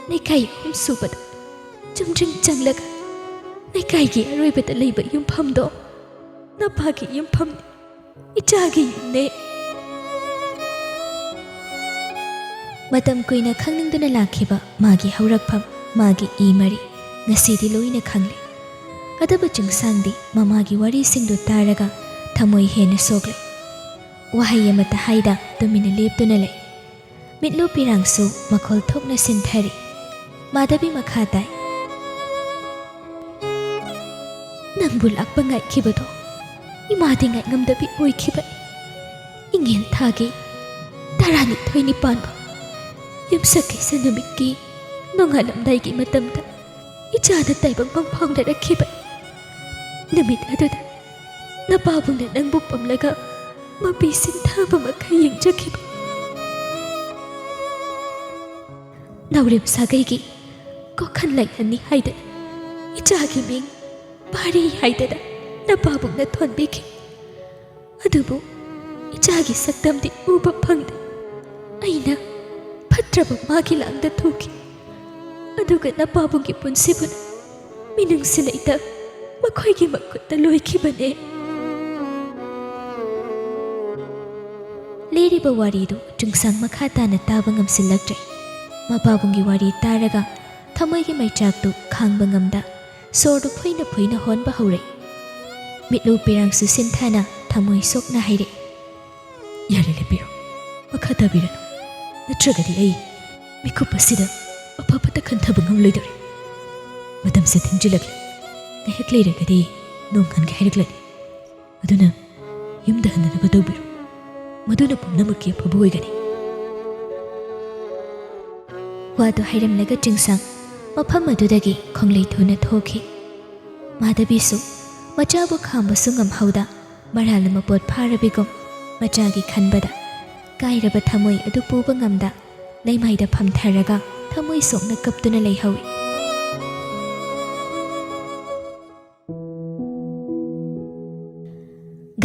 [SPEAKER 1] ꯂꯩꯀꯥꯏ 3 ꯁꯨꯕꯗ ꯆꯨꯝꯗ꯭ꯔꯤꯡ ꯆꯪꯂꯒ ꯂꯩꯀꯥꯏꯒꯤ ꯑꯔꯣꯏꯕꯗ ꯂꯩꯕ ꯌꯨꯝꯐꯝꯗꯣ ꯅꯄꯥꯒꯤ ꯌꯨꯝꯐꯝꯅꯤ, ꯏꯆꯥꯒꯤ ꯌꯨꯝꯅꯦ꯫ ꯃꯇꯝ ꯀꯨꯏꯅ ꯈꯪꯅꯤꯡꯗꯨꯅ ꯂꯥꯛꯈꯤꯕ ꯃꯥꯒꯤ ꯍꯧꯔꯛꯐꯝ, ꯃꯥꯒꯤ ꯏ ꯃꯔꯤ ꯉꯁꯤꯗꯤ ꯂꯣꯏꯅ ꯈꯪꯂꯦ꯫ ꯑꯗꯨꯕꯨ ꯆꯤꯡꯁꯥꯡꯗꯤ ꯃꯃꯥꯒꯤ ꯋꯥꯔꯤꯁꯤꯡꯗꯨ ꯇꯥꯔꯒ ꯊꯃꯣꯏ ꯍꯦꯟꯅ ꯁꯣꯛꯂꯦ꯫ ꯋꯥꯍꯩ ꯑꯃꯠꯇ ꯍꯥꯏꯗ ꯇꯨꯃꯤꯟꯅ ꯂꯦꯞꯇꯨꯅ ꯂꯩ꯫ ꯃꯤꯠꯂꯨ ꯄꯤꯔꯥꯡꯁꯨ ꯃꯈꯣꯜ ꯊꯣꯛꯅ ꯁꯤꯟꯊꯔꯤ꯫ ꯃꯥꯙꯕꯤ ꯃꯈꯥ ꯇꯥꯏ, ꯅꯪꯕꯨ ꯂꯥꯛꯄ ꯉꯥꯏꯈꯤꯕꯗꯣ ꯏꯃꯥꯗꯤ ꯉꯥꯏꯉꯝꯗꯕꯤ ꯑꯣꯏꯈꯤꯕꯅꯤ ꯏꯉꯦꯜ ꯊꯥꯒꯤ 12 ꯅꯤꯄꯥꯟꯕ ꯌꯨꯝꯁꯀꯩꯁ ꯅꯨꯃꯤꯠꯀꯤ ꯅꯣꯡꯉꯥꯜꯂꯝꯗꯥꯏꯒꯤ ꯃꯇꯝꯗ ꯏꯆꯥꯅ ꯇꯥꯏꯕꯪ ꯄꯥꯡꯐꯥꯎꯅꯔꯛꯈꯤꯕꯅꯤ ꯅꯨꯃꯤꯠ ꯑꯗꯨꯗ ꯅꯄꯥꯕꯨꯡꯅ ꯅꯪꯕꯨ ꯄꯝꯂꯒ ꯃꯄꯤ ꯁꯤꯟꯊꯥꯕ ꯃꯈꯩ ꯌꯦꯡꯖꯈꯤꯕ ꯅꯥꯎꯔꯦꯝ ꯁꯥꯒꯩꯒꯤ ꯀꯣꯈꯟ ꯂꯩꯍꯟꯅꯤ ꯍꯥꯏꯗꯅ ꯏꯆꯥꯒꯤ ꯃꯤꯡ ꯄꯥꯔꯤ ꯍꯥꯏꯗꯅ ꯅꯄꯥꯕꯨꯡꯅ ꯊꯣꯟꯕꯤꯈꯤ ꯑꯗꯨꯕꯨ ꯏꯆꯥꯒꯤ ꯁꯛꯇꯝꯗꯤ ꯎꯕ ꯐꯪꯗꯦ ꯑꯩꯅ ꯐꯠꯇ꯭ꯔꯕ ꯃꯥꯒꯤ ꯂꯥꯡꯗ ꯊꯨꯈꯤ ꯑꯗꯨꯒ ꯅꯄꯥꯕꯨꯡꯒꯤ ꯄꯨꯟꯁꯤꯕꯨꯅ ꯃꯤꯅꯨꯡꯁꯤ ꯂꯩꯇ ꯃꯈꯣꯏꯒꯤ ꯃꯈꯨꯠꯇ ꯂꯣꯏꯈꯤꯕꯅꯦ ꯂꯤꯔꯤꯕ ꯋꯥꯔꯤꯗꯨ ꯆꯨꯡꯁꯥꯡ ꯃꯈꯥ ꯇꯥꯅ ꯇꯥꯕ ꯉꯝꯁꯤꯜꯂꯛꯇ꯭ꯔꯦ ꯃꯄꯥꯕꯨꯡꯒꯤ ꯋꯥꯔꯤ ꯇꯥꯔꯒ ꯊꯃꯣꯏꯒꯤ ꯃꯩꯆꯥꯛꯇꯨ ꯈꯥꯡꯕ ꯉꯝꯗ ꯁꯣꯔꯗꯨ ꯐꯣꯏꯅ ꯐꯣꯏꯅ ꯍꯣꯟꯕ ꯍꯧꯔꯛꯏ ꯃꯤꯠꯂꯨ ꯄꯤꯔꯥꯡꯁꯨ ꯁꯤꯟꯊꯥꯅ ꯊꯃꯣꯏ ꯁꯣꯛꯅ ꯍꯥꯏꯔꯛꯏ ꯌꯥꯔꯦ ꯂꯦꯞꯄꯤꯔꯣ ꯃꯈꯥ ꯇꯥꯕꯤꯔꯅꯨ ꯅꯠꯇ꯭ꯔꯒꯗꯤ ꯑꯩ ꯃꯤꯀꯨꯞ ꯑꯁꯤꯗ ꯑꯐꯕꯇ ꯈꯟꯊꯕ ꯉꯝꯂꯣꯏꯗꯧꯔꯦ ꯃꯇꯝꯁꯦ ꯊꯦꯡꯖꯤꯜꯂꯛꯂꯦ ꯉꯥꯏꯍꯥꯛ ꯂꯩꯔꯒꯗꯤ ꯅꯣꯡ ꯍꯟꯒꯦ ꯍꯥꯏꯔꯛꯂꯅꯤ ꯑꯗꯨꯅ ꯌꯨꯝꯗ ꯍꯟꯅꯅꯕ ꯇꯧꯕꯤꯔꯣ ꯃꯗꯨꯅ ꯄꯨꯝꯅꯃꯛꯀꯤ ꯑꯐꯕ ꯑꯣꯏꯒꯅꯤ ꯋꯥꯗꯨ ꯍꯥꯏꯔꯝꯂꯒ ꯆꯤꯡꯁꯥꯡ ꯃꯐꯝ ꯑꯗꯨꯗꯒꯤ ꯈꯣꯡꯂꯩ ꯊꯨꯅ ꯊꯣꯛꯈꯤ ꯃꯥꯙꯕꯤꯁꯨ ꯃꯆꯥꯕꯨ ꯈꯥꯝꯕꯁꯨ ꯉꯝꯍꯧꯗ ꯃꯔꯥꯜ ꯑꯃ ꯄꯣꯠ ꯐꯥꯔꯕꯤꯒꯨꯝ ꯃꯆꯥꯒꯤ ꯈꯟꯕꯗ ꯀꯥꯏꯔꯕ ꯊꯃꯣꯏ ꯑꯗꯨ ꯄꯨꯕ ꯉꯝꯗ ꯂꯩꯃꯥꯏꯗ ꯐꯝꯊꯔꯒ ꯊꯃꯣꯏ ꯁꯣꯛꯅ ꯀꯞꯇꯨꯅ ꯂꯩꯍꯧꯏ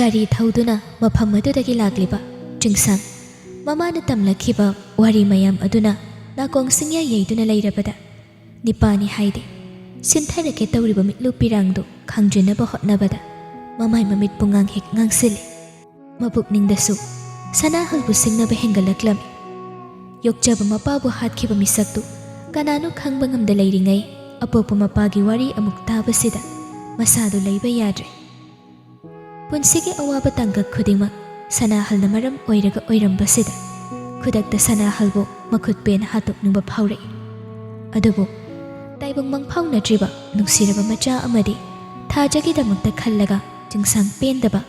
[SPEAKER 1] ꯒꯥꯔꯤ ꯊꯧꯗꯨꯅ ꯃꯐꯝ ꯑꯗꯨꯗꯒꯤ ꯂꯥꯛꯂꯤꯕ ꯆꯤꯡꯁꯥꯡ ꯃꯃꯥꯅ ꯇꯝꯂꯛꯈꯤꯕ ꯋꯥꯔꯤ ꯃꯌꯥꯝ ꯑꯗꯨꯅ ꯅꯥꯀꯣꯡ ꯁꯤꯡꯌꯥ ꯌꯩꯗꯨꯅ ꯂꯩꯔꯕꯗ ꯅꯤꯄꯥꯅꯤ ꯍꯥꯏꯗꯦ ꯁꯤꯟꯊꯔꯛꯀꯦ ꯇꯧꯔꯤꯕ ꯃꯤꯠꯂꯨ ꯄꯤꯔꯥꯡꯗꯨ ꯈꯪꯖꯤꯟꯅꯕ ꯍꯣꯠꯅꯕꯗ ꯃꯃꯥꯏ ꯃꯃꯤꯠ ꯄꯨꯡꯉꯥꯡ ꯍꯦꯛ ꯉꯥꯡꯁꯤꯜꯂꯤ ꯃꯕꯨꯛꯅꯤꯡꯗꯁꯨ ꯁꯅꯥꯍꯜꯕꯨ ꯁꯤꯡꯅꯕ ꯍꯦꯟꯒꯠꯂꯛꯂꯝꯃꯤ ꯌꯣꯛꯆꯕ ꯃꯄꯥꯕꯨ ꯍꯥꯠꯈꯤꯕ ꯃꯤꯁꯛꯇꯨ ꯀꯅꯥꯅꯣ ꯈꯪꯕ ꯉꯝꯗ ꯂꯩꯔꯤꯉꯩ ꯑꯄꯣꯛꯄ ꯃꯄꯥꯒꯤ ꯋꯥꯔꯤ ꯑꯃꯨꯛ ꯇꯥꯕꯁꯤꯗ ꯃꯁꯥꯗꯨ ꯂꯩꯕ ꯌꯥꯗ꯭ꯔꯦ ꯄꯨꯟꯁꯤꯒꯤ ꯑꯋꯥꯕ ꯇꯥꯡꯀꯛ ꯈꯨꯗꯤꯡꯃꯛ ꯁꯅꯥꯍꯜꯅ ꯃꯔꯝ ꯑꯣꯏꯔꯒ ꯑꯣꯏꯔꯝꯕꯁꯤꯗ ꯈꯨꯗꯛꯇ ꯁꯅꯥꯍꯜꯕꯨ ꯃꯈꯨꯠ ꯄꯦꯟꯅ ꯍꯥꯠꯇꯣꯛꯅꯤꯡꯕ ꯐꯥꯎꯔꯛꯏ ꯑꯗꯨꯕꯨ ꯇꯥꯏꯕꯪ ꯃꯪꯐꯥꯎꯅꯗ꯭ꯔꯤꯕ ꯅꯨꯡꯁꯤꯔꯕ ꯃꯆꯥ ꯑꯃꯗꯤ ꯊꯥꯖꯒꯤꯗꯃꯛꯇ ꯈꯜꯂꯒ ꯆꯤꯡꯁꯥꯡ ꯄꯦꯟꯗꯕ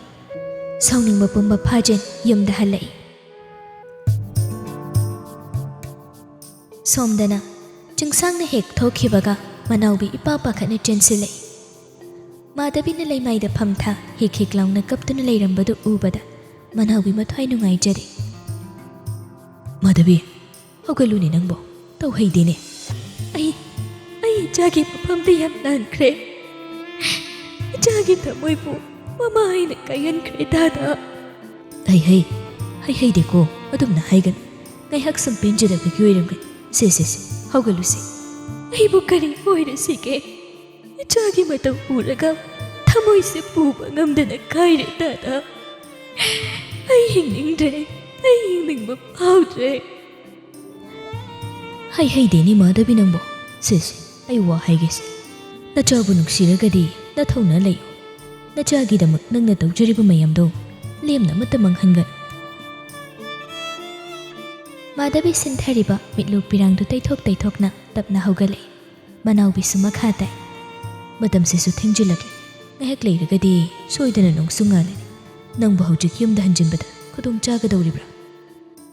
[SPEAKER 1] ꯁꯥꯎꯅꯤꯡꯕ ꯄꯨꯝꯕ ꯐꯥꯖꯤꯟ ꯌꯨꯝꯗ ꯍꯜꯂꯛꯏ ꯁꯣꯝꯗꯅ ꯆꯤꯡꯁꯥꯡꯅ ꯍꯦꯛ ꯊꯣꯛꯈꯤꯕꯒ ꯃꯅꯥꯎꯕꯤ ꯏꯄꯥ ꯄꯥꯈꯠꯅ ꯆꯦꯟꯁꯤꯜꯂꯛꯏ ꯃꯥꯙꯕꯤꯅ ꯂꯩꯃꯥꯏꯗ ꯐꯝꯊ ꯍꯤꯛ ꯍꯤꯛ ꯂꯥꯎꯅ ꯀꯞꯇꯨꯅ ꯂꯩꯔꯝꯕꯗꯨ ꯎꯕꯗ ꯃꯅꯥꯎꯕꯤ ꯃꯊ꯭ꯋꯥꯏ ꯅꯨꯡꯉꯥꯏꯖꯔꯦ ꯃꯥꯙꯕꯤ ꯍꯧꯒꯠꯂꯨꯅꯦ ꯅꯪꯕꯣ ꯇꯧꯍꯩꯗꯦꯅꯦ ꯑꯩ ꯏꯆꯥꯒꯤ ꯃꯐꯝꯗ ꯌꯥꯝ ꯅꯥꯟꯈ꯭ꯔꯦ ꯏꯆꯥꯒꯤ ꯊꯃꯣꯏꯕꯨ ꯃꯃꯥ ꯍꯥꯏꯅ ꯀꯥꯏꯍꯟꯈ꯭ꯔꯦ ꯗꯥꯗꯥ ꯍꯩꯗꯦꯀꯣ ꯑꯗꯨꯝꯅ ꯍꯥꯏꯒꯅꯨ ꯉꯥꯏꯍꯥꯛ ꯁꯨꯝ ꯄꯦꯟꯖꯗꯕꯒꯤ ꯑꯣꯏꯔꯝꯒꯅꯤ ꯁꯦ ꯍꯧꯒꯠꯂꯨꯁꯦ ꯑꯩꯕꯨ ꯀꯔꯤ ꯑꯣꯏꯔꯁꯤꯒꯦ ꯏꯆꯥꯒꯤ ꯃꯇꯧ ꯎꯔꯒ ꯊꯃꯣꯏꯁꯦ ꯄꯨꯕ ꯉꯝꯗꯅ ꯀꯥꯏꯔꯦ ꯗꯥꯗꯥ ꯑꯩ ꯍꯤꯡꯅꯤꯡꯗ꯭ꯔꯦ ꯑꯩ ꯍꯤꯡꯅꯤꯡꯕ ꯐꯥꯎꯗ꯭ꯔꯦ ꯍꯩꯗꯦꯅꯤ ꯃꯥꯙꯕꯤ ꯅꯪꯕꯣ ꯁꯦ ꯑꯩ ꯋꯥ ꯍꯥꯏꯒꯦꯁꯦ ꯅꯆꯥꯕꯨ ꯅꯨꯡꯁꯤꯔꯒꯗꯤ ꯅꯊꯧꯅ ꯂꯩꯌꯨ ꯅꯆꯥꯒꯤꯗꯃꯛ ꯅꯪꯅ ꯇꯧꯖꯔꯤꯕ ꯃꯌꯥꯝꯗꯣ ꯂꯦꯝꯅ ꯑꯃꯠꯇ ꯃꯥꯡꯍꯟꯒꯅꯨ ꯃꯥꯙꯕꯤ ꯁꯤꯟꯊꯔꯤꯕ ꯃꯤꯠꯂꯨ ꯄꯤꯔꯥꯡꯗꯨ ꯇꯩꯊꯣꯛꯅ ꯇꯞꯅ ꯍꯧꯒꯠꯂꯛꯏ ꯃꯅꯥꯎꯕꯤꯁꯨ ꯃꯈꯥ ꯇꯥꯏ ꯃꯇꯝꯁꯤꯁꯨ ꯊꯦꯡꯖꯤꯜꯂꯛꯂꯦ ꯉꯥꯏꯍꯥꯛ ꯂꯩꯔꯒꯗꯤ ꯁꯣꯏꯗꯅ ꯅꯣꯡꯁꯨ ꯉꯥꯜꯂꯅꯤ ꯅꯪꯕꯨ ꯍꯧꯖꯤꯛ ꯌꯨꯝꯗ ꯍꯟꯖꯤꯟꯕꯗ ꯈꯨꯗꯣꯡ ꯆꯥꯒꯗꯧꯔꯤꯕ꯭ꯔꯥ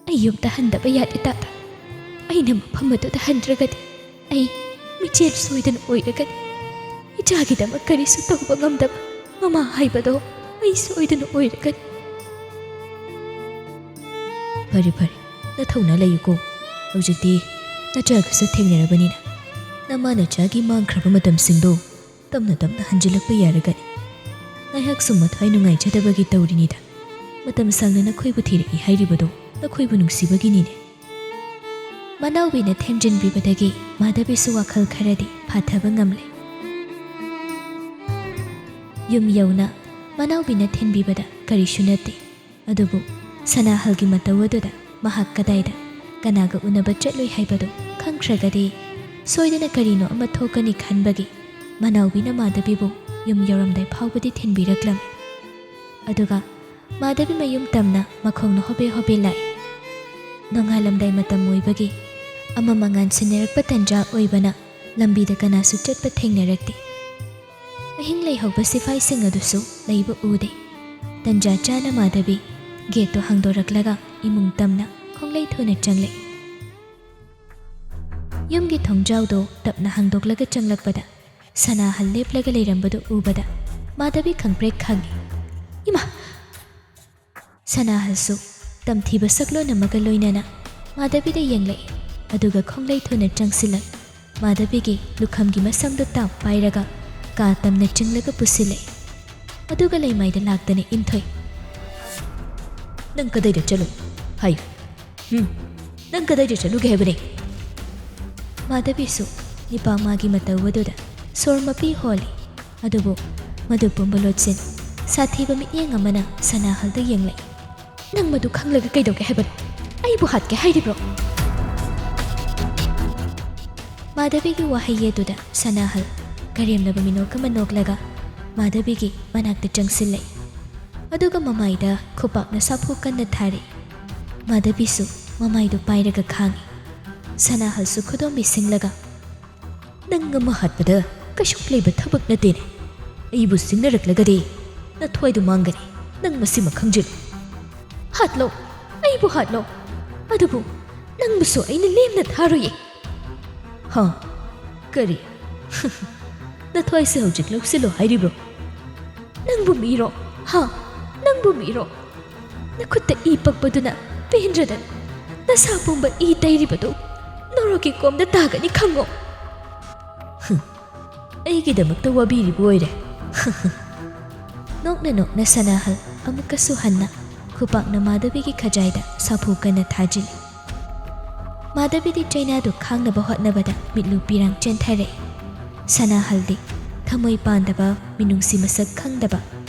[SPEAKER 1] ꯑꯩ ꯌꯨꯝꯗ ꯍꯟꯗꯕ ꯌꯥꯗꯦ ꯗꯥꯗꯥ ꯑꯩꯅ ꯃꯐꯝ ꯑꯗꯨꯗ ꯍꯟꯗ꯭ꯔꯒꯗꯤ ꯑꯩ ꯃꯤꯆꯦꯜ ꯁꯣꯏꯗꯅ ꯑꯣꯏꯔꯒꯅꯤ ꯏꯆꯥꯒꯤꯗꯃꯛ ꯀꯔꯤꯁꯨ ꯇꯧꯕ ꯉꯝꯗꯕ ꯃꯃꯥ ꯍꯥꯏꯕꯗꯣ ꯑꯩ ꯁꯣꯏꯗꯅ ꯑꯣꯏꯔꯒꯅꯤ ꯐꯔꯦ ꯅꯊꯧꯅ ꯂꯩꯌꯨꯀꯣ ꯍꯧꯖꯤꯛꯇꯤ ꯅꯆꯥꯒꯁꯨ ꯊꯦꯡꯅꯔꯕꯅꯤꯅ ꯅꯃꯥ ꯅꯆꯥꯒꯤ ꯃꯥꯡꯈ꯭ꯔꯕ ꯃꯇꯝꯁꯤꯡꯗꯣ ꯇꯞꯅ ꯍꯟꯖꯤꯜꯂꯛꯄ ꯌꯥꯔꯒꯅꯤ ꯉꯥꯏꯍꯥꯛ ꯁꯨꯝ ꯃꯊ꯭ꯋꯥꯏ ꯅꯨꯡꯉꯥꯏꯖꯗꯕꯒꯤ ꯇꯧꯔꯤꯅꯤꯗ ꯃꯇꯝ ꯁꯥꯡꯅ ꯅꯈꯣꯏꯕꯨ ꯊꯤꯔꯛꯏ ꯍꯥꯏꯔꯤꯕꯗꯣ ꯅꯈꯣꯏꯕꯨ ꯅꯨꯡꯁꯤꯕꯒꯤꯅꯤꯅꯦ ꯃꯅꯥꯎꯕꯤꯅ ꯊꯦꯝꯖꯤꯟꯕꯤꯕꯗꯒꯤ ꯃꯥꯙꯕꯤꯁꯨ ꯋꯥꯈꯜ ꯈꯔꯗꯤ ꯐꯥꯊꯕ ꯉꯝꯂꯦ ꯌꯨꯝ ꯌꯧꯅ ꯃꯅꯥꯎꯕꯤꯅ ꯊꯤꯟꯕꯤꯕꯗ ꯀꯔꯤꯁꯨ ꯅꯠꯇꯦ ꯑꯗꯨꯕꯨ ꯁꯅꯥꯍꯜꯒꯤ ꯃꯇꯧ ꯑꯗꯨꯗ ꯃꯍꯥꯛ ꯀꯗꯥꯏꯗ ꯀꯅꯥꯒ ꯎꯅꯕ ꯆꯠꯂꯣꯏ ꯍꯥꯏꯕꯗꯨ ꯈꯪꯈ꯭ꯔꯒꯗꯤ ꯁꯣꯏꯗꯅ ꯀꯔꯤꯅꯣ ꯑꯃ ꯊꯣꯛꯀꯅꯤ ꯈꯟꯕꯒꯤ ꯃꯅꯥꯎꯕꯤꯅ ꯃꯥꯙꯕꯤꯕꯨ ꯌꯨꯝ ꯌꯧꯔꯝꯗꯥꯏ ꯐꯥꯎꯕꯗꯤ ꯊꯤꯟꯕꯤꯔꯛꯂꯝꯃꯤ ꯑꯗꯨꯒ ꯃꯥꯙꯕꯤ ꯃꯌꯨꯝ ꯇꯝꯅ ꯃꯈꯣꯡꯅ ꯍꯣꯕꯦ ꯂꯥꯛꯏ ꯅꯣꯡꯉꯥꯜꯂꯝꯗꯥꯏ ꯃꯇꯝ ꯑꯣꯏꯕꯒꯤ ꯑꯃꯝ ꯑꯉꯥꯟ ꯁꯤꯟꯅꯔꯛꯄ ꯇꯟꯖꯥ ꯑꯣꯏꯕꯅ ꯂꯝꯕꯤꯗ ꯀꯅꯥꯁꯨ ꯆꯠꯄ ꯊꯦꯡꯅꯔꯛꯇꯦ ꯑꯍꯤꯡ ꯂꯩꯍꯧꯕ ꯁꯤꯐꯥꯏꯁꯤꯡ ꯑꯗꯨꯁꯨ ꯂꯩꯕ ꯎꯗꯦ꯫ ꯇꯟꯖꯥ ꯆꯥꯅ ꯃꯥꯙꯕꯤ ꯒꯦꯠꯇꯣ ꯍꯥꯡꯗꯣꯔꯛꯂꯒ ꯏꯃꯨꯡ ꯇꯝꯅ ꯈꯣꯡꯂꯩ ꯊꯨꯅ ꯆꯪꯂꯛꯏ꯫ ꯌꯨꯝꯒꯤ ꯊꯣꯡꯖꯥꯎꯗꯣ ꯇꯞꯅ ꯍꯥꯡꯗꯣꯛꯂꯒ ꯆꯪꯂꯛꯄꯗ ꯁꯅꯥꯍꯜ ꯂꯦꯞꯂꯒ ꯂꯩꯔꯝꯕꯗꯨ ꯎꯕꯗ ꯃꯥꯙꯕꯤ ꯈꯪꯄ꯭ꯔꯦꯛ ꯈꯪꯉꯤ꯫ ꯏꯃꯥ! ꯁꯅꯥꯍꯜꯁꯨ ꯇꯝꯊꯤꯕ ꯁꯛꯂꯣꯟ ꯑꯃꯒ ꯂꯣꯏꯅꯅ ꯃꯥꯙꯕꯤꯗ ꯌꯦꯡꯂꯛꯏ꯫ ꯑꯗꯨꯒ ꯈꯣꯡꯂꯩ ꯊꯨꯅ ꯆꯪꯁꯤꯜꯂꯛ ꯃꯥꯙꯕꯤꯒꯤ ꯂꯨꯈꯝꯒꯤ ꯃꯁꯝꯗꯨ ꯇꯥꯞ ꯄꯥꯏꯔꯒ ꯀꯥ ꯇꯝꯅ ꯆꯤꯡꯂꯒ ꯄꯨꯁꯤꯜꯂꯛꯏ꯫ ꯑꯗꯨꯒ ꯂꯩꯃꯥꯏꯗ ꯂꯥꯛꯇꯅ ꯏꯟꯊꯣꯏ꯫ ꯅꯪ ꯀꯗꯥꯏꯗ ꯆꯠꯂꯨ? ꯍꯥꯏꯌꯨ꯫ ꯅꯪ ꯀꯗꯥꯏꯗ ꯆꯠꯂꯨꯒꯦ ꯍꯥꯏꯕꯅꯦ? ꯃꯥꯙꯕꯤꯁꯨ ꯅꯤꯄꯥꯃꯥꯒꯤ ꯃꯇꯧ ꯑꯗꯨꯗ ꯁꯣꯔ ꯃꯄꯤ ꯍꯣꯜꯂꯤ꯫ ꯑꯗꯨꯕꯨ ꯃꯗꯨ ꯄꯨꯝꯕ ꯂꯣꯠꯁꯤꯟ ꯁꯥꯊꯤꯕ ꯃꯤꯠꯌꯦꯡ ꯑꯃꯅ ꯁꯅꯥꯍꯜꯗ ꯌꯦꯡꯂꯛꯏ꯫ ꯅꯪ ꯃꯗꯨ ꯈꯪꯂꯒ ꯀꯩꯗꯧꯒꯦ ꯍꯥꯏꯕꯅꯣ? ꯑꯩꯕꯨ ꯍꯥꯠꯀꯦ ꯍꯥꯏꯔꯤꯕ꯭ꯔꯣ? ꯃꯥꯙꯕꯤꯒꯤ ꯋꯥꯍꯩ ꯑꯗꯨꯗ ꯁꯅꯥꯍꯜ ꯀꯔꯦꯝꯅꯕ ꯃꯤꯅꯣꯛ ꯑꯃ ꯅꯣꯛꯂꯒ ꯃꯥꯙꯕꯤꯒꯤ ꯃꯅꯥꯛꯇ ꯆꯪꯁꯤꯜꯂꯛꯏ꯫ ꯑꯗꯨꯒ ꯃꯃꯥꯏꯗ ꯈꯨꯄꯥꯛꯅ ꯁꯥꯐꯨ ꯀꯟꯅ ꯊꯥꯔꯛꯏ꯫ ꯃꯥꯙꯕꯤꯁꯨ ꯃꯃꯥꯏꯗꯨ ꯄꯥꯏꯔꯒ ꯈꯥꯡꯉꯤ꯫ ꯁꯅꯥꯍꯜꯁꯨ ꯈꯨꯗꯣꯝꯕꯤ ꯁꯤꯡꯂꯒ ꯅꯪ ꯑꯃ ꯍꯥꯠꯄꯗ ꯀꯩꯁꯨ ꯂꯩꯕ ꯊꯕꯛ ꯅꯠꯇꯦꯅꯦ꯫ ꯑꯩꯕꯨ ꯁꯤꯡꯅꯔꯛꯂꯒꯗꯤ ꯅꯊ꯭ꯋꯥꯏꯗꯨ ꯃꯥꯡꯒꯅꯤ꯫ ꯅꯪ ꯃꯁꯤꯃ ꯈꯪꯖꯤꯜꯂꯨ꯫ ꯍꯥꯠꯂꯣ, ꯑꯩꯕꯨ ꯍꯥꯠꯂꯣ, ꯑꯗꯨꯕꯨ ꯅꯪꯕꯨꯁꯨ ꯑꯩꯅ ꯂꯦꯝꯅ ꯊꯥꯔꯣꯏꯌꯦ꯫ ꯍꯥ? ꯀꯔꯤ? ꯅꯊ꯭ꯋꯥꯏꯁꯦ ꯍꯧꯖꯤꯛ ꯂꯧꯁꯤꯜꯂꯣ ꯍꯥꯏꯔꯤꯕ꯭ꯔꯣ? ꯅꯪꯕꯨ ꯃꯤꯔꯣ? ꯍꯥ? ꯅꯪꯕꯨ ꯃꯤꯔꯣ? ꯅꯈꯨꯠꯇ ꯏ ꯄꯛꯄꯗꯨꯅ ꯄꯦꯟꯗ꯭ꯔꯗꯅ ꯅꯁꯥ ꯄꯨꯝꯕ ꯏ ꯇꯩꯔꯤꯕꯗꯨ ꯅꯣꯔꯣꯛꯀꯤ ꯀꯣꯝꯗ ꯇꯥꯒꯅꯤ ꯈꯪꯉꯣ꯫ ꯑꯩꯒꯤꯗꯃꯛꯇ ꯋꯥꯕꯤꯔꯤꯕ ꯑꯣꯏꯔꯦ꯫ ꯅꯣꯛꯅ ꯅꯣꯛꯅ ꯁꯅꯥꯍꯜ ꯑꯃꯨꯛꯀꯁꯨ ꯍꯟꯅ ꯈꯨꯄꯥꯛꯅ ꯃꯥꯙꯕꯤꯒꯤ ꯈꯖꯥꯏꯗ ꯁꯥꯐꯨ ꯀꯟꯅ ꯊꯥꯖꯤꯜꯂꯤ꯫ ꯃꯥꯙꯕꯤꯗꯤ ꯆꯩꯅꯥꯗꯨ ꯈꯥꯡꯅꯕ ꯍꯣꯠꯅꯕꯗ ꯃꯤꯠꯂꯨ ꯄꯤꯔꯥꯡ ꯆꯦꯟꯊꯔꯛꯏ꯫ ꯁꯅꯥꯍꯜꯗꯤ ꯊꯃꯣꯏ ꯄꯥꯟꯗꯕ, ꯃꯤꯅꯨꯡꯁꯤ ꯃꯁꯛ ꯈꯪꯗꯕ,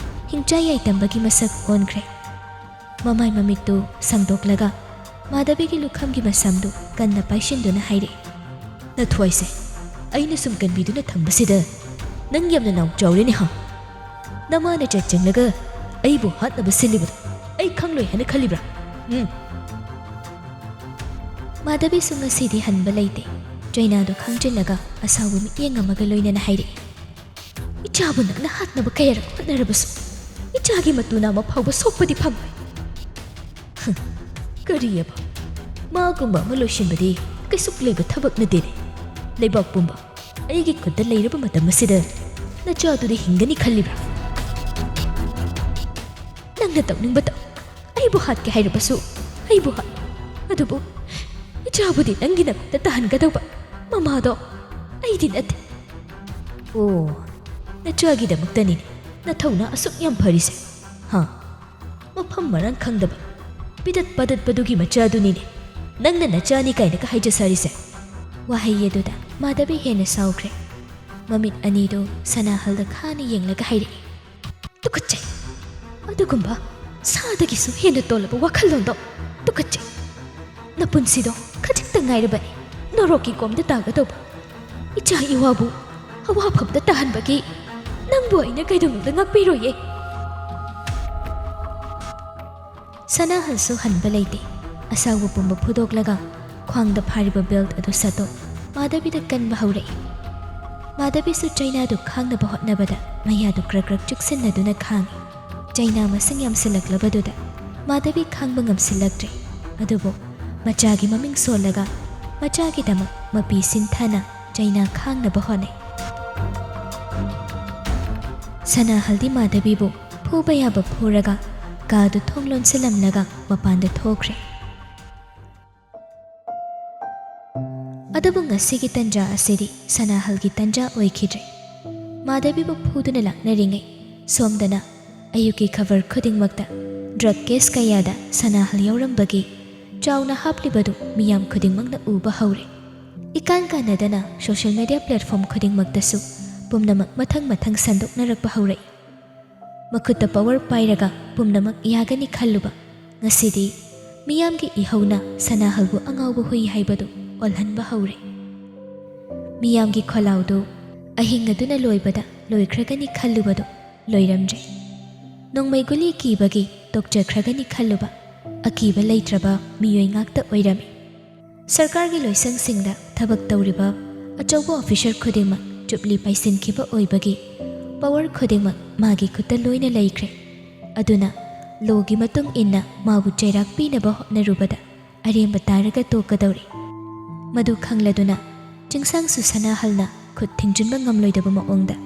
[SPEAKER 1] ꯍꯤꯡꯆꯥ ꯌꯥꯏꯇꯝꯕꯒꯤ ꯃꯁꯛ ꯑꯣꯟꯈ꯭ꯔꯦ꯫ ꯃꯃꯥꯏ ꯃꯃꯤꯠꯇꯨ ꯁꯪꯗꯣꯛꯂꯒ ꯃꯥꯙꯕꯤꯒꯤ ꯂꯨꯈꯝꯒꯤ ꯃꯁꯝꯗꯨ ꯀꯟꯅ ꯄꯥꯏꯁꯤꯟꯗꯨꯅ ꯍꯥꯏꯔꯛꯏ꯫ ꯅꯊ꯭ꯋꯥꯏꯁꯦ ꯑꯩꯅ ꯁꯨꯝ ꯀꯟꯕꯤꯗꯨꯅ ꯊꯝꯕꯁꯤꯗ ꯅꯪ ꯌꯥꯝꯅ ꯅꯥꯎ ꯆꯥꯎꯔꯦꯅꯦ ꯍꯥ? ꯅꯃꯥꯅ ꯆꯪꯂꯒ ꯑꯩꯕꯨ ꯍꯥꯠꯅꯕ ꯁꯤꯜꯂꯤꯕꯗꯨ ꯑꯩ ꯈꯪꯂꯣꯏ ꯍꯥꯏꯅ ꯈꯜꯂꯤꯕ꯭ꯔꯥ? ꯃꯥꯙꯕꯤꯁꯨ ꯉꯁꯤꯗꯤ ꯍꯟꯕ ꯂꯩꯇꯦ꯫ ꯆꯩꯅꯥꯗꯨ ꯈꯥꯡꯖꯤꯜꯂꯒ ꯑꯁꯥꯎꯕ ꯃꯤꯠꯌꯦꯡ ꯑꯃꯒ ꯂꯣꯏꯅꯅ ꯍꯥꯏꯔꯛꯏ꯫ ꯏꯆꯥꯕꯨ ꯅꯪꯅ ꯍꯥꯠꯅꯕ ꯀꯌꯥꯔꯛ ꯍꯣꯠꯅꯔꯕꯁꯨ ꯏꯆꯥꯒꯤ ꯃꯇꯨ ꯅꯥꯝꯃ ꯐꯥꯎꯕ ꯁꯣꯛꯄꯗꯤ ꯐꯪꯂꯣꯏ꯫ ꯀꯔꯤꯑꯕ? ꯃꯥꯒꯨꯝꯕ ꯑꯃ ꯂꯣꯏꯁꯤꯟꯕꯗꯤ ꯀꯩꯁꯨ ꯂꯩꯕ ꯊꯕꯛ ꯅꯠꯇꯦꯅꯦ꯫ ꯂꯩꯕꯥꯛ ꯄꯨꯝꯕ ꯑꯩꯒꯤ ꯈꯨꯠꯇ ꯂꯩꯔꯕ ꯃꯇꯝ ꯑꯁꯤꯗ ꯅꯆꯥꯗꯨꯗꯤ ꯍꯤꯡꯒꯅꯤ ꯈꯜꯂꯤꯕ꯭ꯔꯥ? ꯅꯪꯅ ꯇꯧꯅꯤꯡꯕ ꯇꯧ꯫ ꯑꯩꯕꯨ ꯍꯥꯠꯀꯦ ꯍꯥꯏꯔꯕꯁꯨ ꯑꯩꯕꯨ ꯍꯥꯠ꯫ ꯑꯗꯨꯕꯨ ꯏꯆꯥꯕꯨꯗꯤ ꯅꯪꯒꯤ ꯅꯥꯛꯇ ꯇꯥꯍꯟꯒꯗꯧꯕ ꯃꯃꯥꯗꯣ ꯑꯩꯗꯤ ꯅꯠꯇꯦ꯫ ꯑꯣ, ꯅꯆꯥꯒꯤꯗꯃꯛꯇꯅꯤꯅꯦ ꯅꯊꯧꯅꯥ ꯑꯁꯨꯛ ꯌꯥꯝ ꯐꯔꯤꯁꯦ꯫ ꯍꯥ? ꯃꯐꯝ ꯃꯔꯥꯡ ꯈꯪꯗꯕ ꯄꯤꯗꯠ ꯄꯥꯗꯠꯄꯗꯨꯒꯤ ꯃꯆꯥꯗꯨꯅꯤꯅꯦ ꯅꯪꯅ ꯅꯆꯥꯅꯤ ꯀꯥꯏꯅꯒ ꯍꯥꯏꯖꯁꯥꯔꯤꯁꯦ꯫ ꯋꯥꯍꯩ ꯑꯗꯨꯗ ꯃꯥꯙꯕꯤ ꯍꯦꯟꯅ ꯁꯥꯎꯈ꯭ꯔꯦ꯫ ꯃꯃꯤꯠ ꯑꯅꯤꯗꯨ ꯁꯅꯥꯍꯜꯗ ꯈꯥꯅ ꯌꯦꯡꯂꯒ ꯍꯥꯏꯔꯛꯏ꯫ ꯇꯨꯀꯠꯆꯩ! ꯑꯗꯨꯒꯨꯝꯕ ꯁꯥꯗꯒꯤꯁꯨ ꯍꯦꯟꯅ ꯇꯣꯜꯂꯕ ꯋꯥꯈꯜꯂꯣꯟꯗꯣ ꯇꯨꯀꯠꯆꯩ! ꯅꯄꯨꯟꯁꯤꯗꯣ ꯈꯖꯤꯛꯇ ꯉꯥꯏꯔꯕꯅꯤ ꯅꯣꯔꯣꯛꯀꯤ ꯀꯣꯝꯗ ꯇꯥꯒꯗꯧꯕ꯫ ꯏꯆꯥ ꯏꯋꯥꯕꯨ ꯑꯋꯥꯐꯝꯗ ꯇꯥꯍꯟꯕꯒꯤ ꯅꯪꯕꯨ ꯑꯩꯅ ꯀꯩꯗꯧꯅꯨꯡꯗ ꯉꯥꯛꯄꯤꯔꯣꯏꯌꯦ꯫ ꯁꯅꯥꯍꯜꯁꯨ ꯍꯟꯕ ꯂꯩꯇꯦ꯫ ꯑꯁꯥꯎꯕ ꯄꯨꯝꯕ ꯐꯨꯗꯣꯛꯂꯒ ꯈ꯭ꯋꯥꯡꯗ ꯐꯥꯔꯤꯕ ꯕꯦꯜꯠ ꯑꯗꯨ ꯁꯠꯇꯣꯛ ꯃꯥꯙꯕꯤꯗ ꯀꯟꯕ ꯍꯧꯔꯛꯏ꯫ ꯃꯥꯙꯕꯤꯁꯨ ꯆꯩꯅꯥꯗꯨ ꯈꯥꯡꯅꯕ ꯍꯣꯠꯅꯕꯗ ꯃꯌꯥꯗꯨ ꯈ꯭ꯔꯛ ꯆꯨꯛꯁꯤꯟꯅꯗꯨꯅ ꯈꯥꯡꯉꯤ꯫ ꯆꯩꯅꯥ ꯃꯁꯤꯡ ꯌꯥꯝꯁꯤꯜꯂꯛꯂꯕꯗꯨꯗ ꯃꯥꯙꯕꯤ ꯈꯥꯡꯕ ꯉꯝꯁꯤꯜꯂꯛꯇ꯭ꯔꯦ꯫ ꯑꯗꯨꯕꯨ ꯃꯆꯥꯒꯤ ꯃꯃꯤꯡ ꯁꯣꯜꯂꯒ ꯃꯆꯥꯒꯤꯗꯃꯛ ꯃꯄꯤ ꯁꯤꯟꯊꯅ ꯆꯩꯅꯥ ꯈꯥꯡꯅꯕ ꯍꯣꯠꯅꯩ꯫ ꯁꯅꯥꯍꯜꯗꯤ ꯃꯥꯙꯕꯤꯕꯨ ꯐꯨꯕ ꯌꯥꯕ ꯐꯨꯔꯒ ꯀꯥꯗꯨ ꯊꯣꯡ ꯂꯣꯟꯁꯤꯜꯂꯝꯂꯒ ꯃꯄꯥꯟꯗ ꯊꯣꯛꯈ꯭ꯔꯦ꯫ ꯑꯗꯨꯕꯨ ꯉꯁꯤꯒꯤ ꯇꯟꯖꯥ ꯑꯁꯤꯗꯤ ꯁꯅꯥꯍꯜꯒꯤ ꯇꯟꯖꯥ ꯑꯣꯏꯈꯤꯗ꯭ꯔꯦ꯫ ꯃꯥꯙꯕꯤꯕꯨ ꯐꯨꯗꯨꯅ ꯂꯥꯛꯅꯔꯤꯉꯩ ꯁꯣꯝꯗꯅ ꯑꯌꯨꯛꯀꯤ ꯈꯕꯔ ꯈꯨꯗꯤꯡꯃꯛꯇ ꯗ꯭ꯔꯒ ꯀꯦꯁ ꯀꯌꯥꯗ ꯁꯅꯥꯍꯜ ꯌꯥꯎꯔꯝꯕꯒꯤ ꯆꯥꯎꯅ ꯍꯥꯞꯂꯤꯕꯗꯨ ꯃꯤꯌꯥꯝ ꯈꯨꯗꯤꯡꯃꯛꯅ ꯎꯕ ꯍꯧꯔꯦ꯫ ꯏꯀꯥꯟ ꯀꯥꯟꯅꯗꯅ ꯁꯣꯁꯤꯌꯦꯜ ꯃꯤꯗꯤꯌꯥ ꯄ꯭ꯂꯦꯠꯐꯣꯔꯝ ꯈꯨꯗꯤꯡꯃꯛꯇꯁꯨ ꯄꯨꯝꯅꯃꯛ ꯃꯊꯪ ꯁꯟꯗꯣꯛꯅꯔꯛꯄ ꯍꯧꯔꯛꯏ꯫ ꯃꯈꯨꯠꯇ ꯄꯋꯥꯔ ꯄꯥꯏꯔꯒ ꯄꯨꯝꯅꯃꯛ ꯌꯥꯒꯅꯤ ꯈꯜꯂꯨꯕ ꯉꯁꯤꯗꯤ ꯃꯤꯌꯥꯝꯒꯤ ꯏꯍꯧꯅ ꯁꯅꯥꯍꯜꯕꯨ ꯑꯉꯥꯎꯕ ꯍꯨꯏ ꯍꯥꯏꯕꯗꯨ ꯑꯣꯜꯍꯟꯕ ꯍꯧꯔꯦ꯫ ꯃꯤꯌꯥꯝꯒꯤ ꯈꯣꯜꯂꯥꯎꯗꯨ ꯑꯍꯤꯡ ꯑꯗꯨꯅ ꯂꯣꯏꯕꯗ ꯂꯣꯏꯈ꯭ꯔꯒꯅꯤ ꯈꯜꯂꯨꯕꯗꯨ ꯂꯣꯏꯔꯝꯗ꯭ꯔꯦ꯫ ꯅꯣꯡꯃꯩ ꯒꯨꯂꯤ ꯀꯤꯕꯒꯤ ꯇꯣꯛꯆꯈ꯭ꯔꯒꯅꯤ ꯈꯜꯂꯨꯕ ꯑꯀꯤꯕ ꯂꯩꯇ꯭ꯔꯕ ꯃꯤꯑꯣꯏ ꯉꯥꯛꯇ ꯑꯣꯏꯔꯝꯃꯤ꯫ ꯁꯔꯀꯥꯔꯒꯤ ꯂꯣꯏꯁꯪꯁꯤꯡꯗ ꯊꯕꯛ ꯇꯧꯔꯤꯕ ꯑꯆꯧꯕ ꯑꯣꯐꯤꯁꯔ ꯈꯨꯗꯤꯡꯃꯛ ꯆꯨꯞꯂꯤ ꯄꯥꯏꯁꯤꯟꯈꯤꯕ ꯑꯣꯏꯕꯒꯤ ꯄꯋꯥꯔ ꯈꯨꯗꯤꯡꯃꯛ ꯃꯥꯒꯤ ꯈꯨꯠꯇ ꯂꯣꯏꯅ ꯂꯩꯈ꯭ꯔꯦ꯫ ꯑꯗꯨꯅ ꯂꯣꯒꯤ ꯃꯇꯨꯡ ꯏꯟꯅ ꯃꯥꯕꯨ ꯆꯩꯔꯥꯛ ꯄꯤꯅꯕ ꯍꯣꯠꯅꯔꯨꯕꯗ ꯑꯔꯦꯝꯕ ꯇꯥꯔꯒ ꯇꯣꯛꯀꯗꯧꯔꯤ꯫ ꯃꯗꯨ ꯈꯪꯂꯗꯨꯅ ꯆꯤꯡꯁꯥꯡꯁꯨ ꯁꯅꯥꯍꯜꯅ ꯈꯨꯠ ꯊꯤꯡꯖꯤꯟꯕ ꯉꯝꯂꯣꯏꯗꯕ ꯃꯑꯣꯡꯗ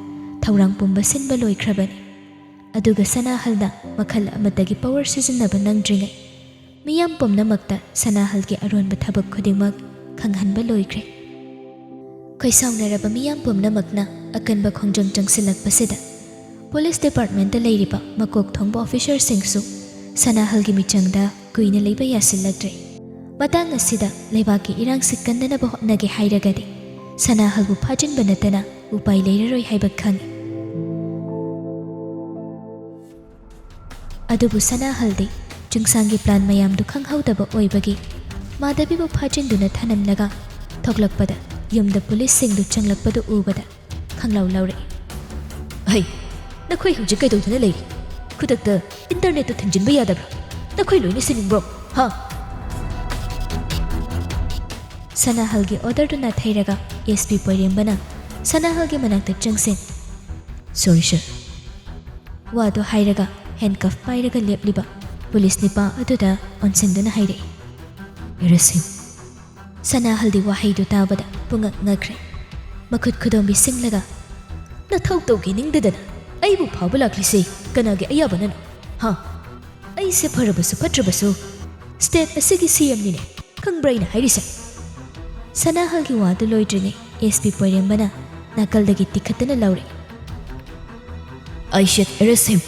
[SPEAKER 1] ꯊꯧꯔꯥꯡ ꯄꯨꯝꯕ ꯁꯤꯟꯕ ꯂꯣꯏꯈ꯭ꯔꯕꯅꯤ꯫ ꯑꯗꯨꯒ ꯁꯅꯥꯍꯜꯅ ꯃꯈꯜ ꯑꯃꯠꯇꯒꯤ ꯄꯋꯥꯔ ꯁꯤꯖꯤꯟꯅꯕ ꯅꯪꯗ꯭ꯔꯤꯉꯩ ꯃꯤꯌꯥꯝ ꯄꯨꯝꯅꯃꯛꯇ ꯁꯅꯥꯍꯜꯒꯤ ꯑꯔꯣꯟꯕ ꯊꯕꯛ ꯈꯨꯗꯤꯡꯃꯛ ꯈꯪꯍꯟꯕ ꯂꯣꯏꯈ꯭ꯔꯦ꯫ ꯈꯣꯏꯁꯥꯎꯅꯔꯕ ꯃꯤꯌꯥꯝ ꯄꯨꯝꯅꯃꯛꯅ ꯑꯀꯟꯕ ꯈꯣꯡꯖꯪ ꯆꯪꯁꯤꯜꯂꯛꯄꯁꯤꯗ ꯄꯨꯂꯤꯁ ꯗꯤꯄꯥꯔꯠꯃꯦꯟꯇ ꯂꯩꯔꯤꯕ ꯃꯀꯣꯛ ꯊꯣꯡꯕ ꯑꯣꯐꯤꯁꯔꯁꯤꯡꯁꯨ ꯁꯅꯥꯍꯜꯒꯤ ꯃꯤꯆꯪꯗ ꯀꯨꯏꯅ ꯂꯩꯕ ꯌꯥꯁꯤꯜꯂꯛꯇ꯭ꯔꯦ꯫ ꯃꯇꯥꯡ ꯑꯁꯤꯗ ꯂꯩꯕꯥꯛꯀꯤ ꯏꯔꯥꯡꯁꯤ ꯀꯟꯅꯅꯕ ꯍꯣꯠꯅꯒꯦ ꯍꯥꯏꯔꯒꯗꯤ ꯁꯅꯥꯍꯜꯕꯨ ꯐꯥꯖꯤꯟꯕ ꯅꯠꯇꯅ ꯎꯄꯥꯏ ꯂꯩꯔꯔꯣꯏ ꯍꯥꯏꯕ ꯈꯪꯏ꯫ ꯑꯗꯨꯕꯨ ꯁꯅꯥꯍꯜꯗꯤ ꯆꯤꯡꯁꯥꯡꯒꯤ ꯄ꯭ꯂꯥꯟ ꯃꯌꯥꯝꯗꯨ ꯈꯪꯍꯧꯗꯕ ꯑꯣꯏꯕꯒꯤ ꯃꯥꯙꯕꯤꯕꯨ ꯐꯥꯖꯤꯟꯗꯨꯅ ꯊꯅꯝꯂꯒ ꯊꯣꯛꯂꯛꯄꯗ ꯌꯨꯝꯗ ꯄꯨꯂꯤꯁꯁꯤꯡꯗꯨ ꯆꯪꯂꯛꯄꯗꯨ ꯎꯕꯗ ꯈꯪꯂꯥꯎ ꯂꯥꯎꯔꯛꯏ꯫ "ꯍꯩ, ꯅꯈꯣꯏ ꯍꯧꯖꯤꯛ ꯀꯩꯗꯧꯗꯨꯅ ꯂꯩꯔꯤ? ꯈꯨꯗꯛꯇ ꯏꯟꯇꯔꯅꯦꯠꯇꯨ ꯊꯤꯡꯖꯤꯟꯕ ꯌꯥꯗꯕ꯭ꯔꯥ? ꯅꯈꯣꯏ ꯂꯣꯏꯅ ꯁꯤꯅꯤꯡꯕ꯭ꯔꯣ? ꯍꯥ?" ꯁꯅꯥꯍꯜꯒꯤ ꯑꯣꯔꯗꯔꯗꯨ ꯅꯥꯊꯩꯔꯒ SP ꯄꯣꯏꯔꯦꯝꯕꯅ ꯁꯅꯥꯍꯜꯒꯤ ꯃꯅꯥꯛꯇ ꯆꯪꯁꯤꯟ "ꯁꯣꯔꯤ ꯁꯔ" ꯋꯥꯗꯨ ꯍꯥꯏꯔꯒ ꯍꯦꯟꯀꯐ ꯄꯥꯏꯔꯒ ꯂꯦꯞꯂꯤꯕ ꯄꯨꯂꯤꯁ ꯅꯤꯄꯥ ꯑꯗꯨꯗ ꯑꯣꯟꯁꯤꯟꯗꯨꯅ ꯍꯥꯏꯔꯛꯏ꯫ "ꯑꯦꯔꯦꯁ ꯍꯤꯝ." ꯁꯅꯥꯍꯜꯗꯤ ꯋꯥꯍꯩꯗꯨ ꯇꯥꯕꯗ ꯄꯨꯡꯉꯛ ꯉꯛꯈ꯭ꯔꯦ꯫ ꯃꯈꯨꯠ ꯈꯨꯗꯣꯝꯕꯤ ꯁꯤꯡꯂꯒ "ꯅꯊꯧ ꯇꯧꯈꯤꯅꯤꯡꯗꯗꯅ ꯑꯩꯕꯨ ꯐꯥꯕ ꯂꯥꯛꯂꯤꯁꯤ ꯀꯅꯥꯒꯤ ꯑꯌꯥꯕꯅꯅꯣ? ꯍꯥ? ꯑꯩꯁꯦ ꯐꯔꯕꯁꯨ ꯐꯠꯇ꯭ꯔꯕꯁꯨ ꯁ꯭ꯇꯦꯠ ꯑꯁꯤꯒꯤ CMꯅꯤꯅꯦ, ꯈꯪꯕ꯭ꯔꯥ ꯑꯩꯅ ꯍꯥꯏꯔꯤꯁꯦ?" ꯁꯅꯥꯍꯜꯒꯤ ꯋꯥꯗꯨ ꯂꯣꯏꯗ꯭ꯔꯤꯉꯩ SP ꯄꯣꯏꯔꯦꯝꯕꯅ ꯅꯥꯀꯜꯗꯒꯤ ꯇꯤꯈꯠꯇꯅ ꯂꯥꯎꯔꯛꯏ꯫ "I should arrest him."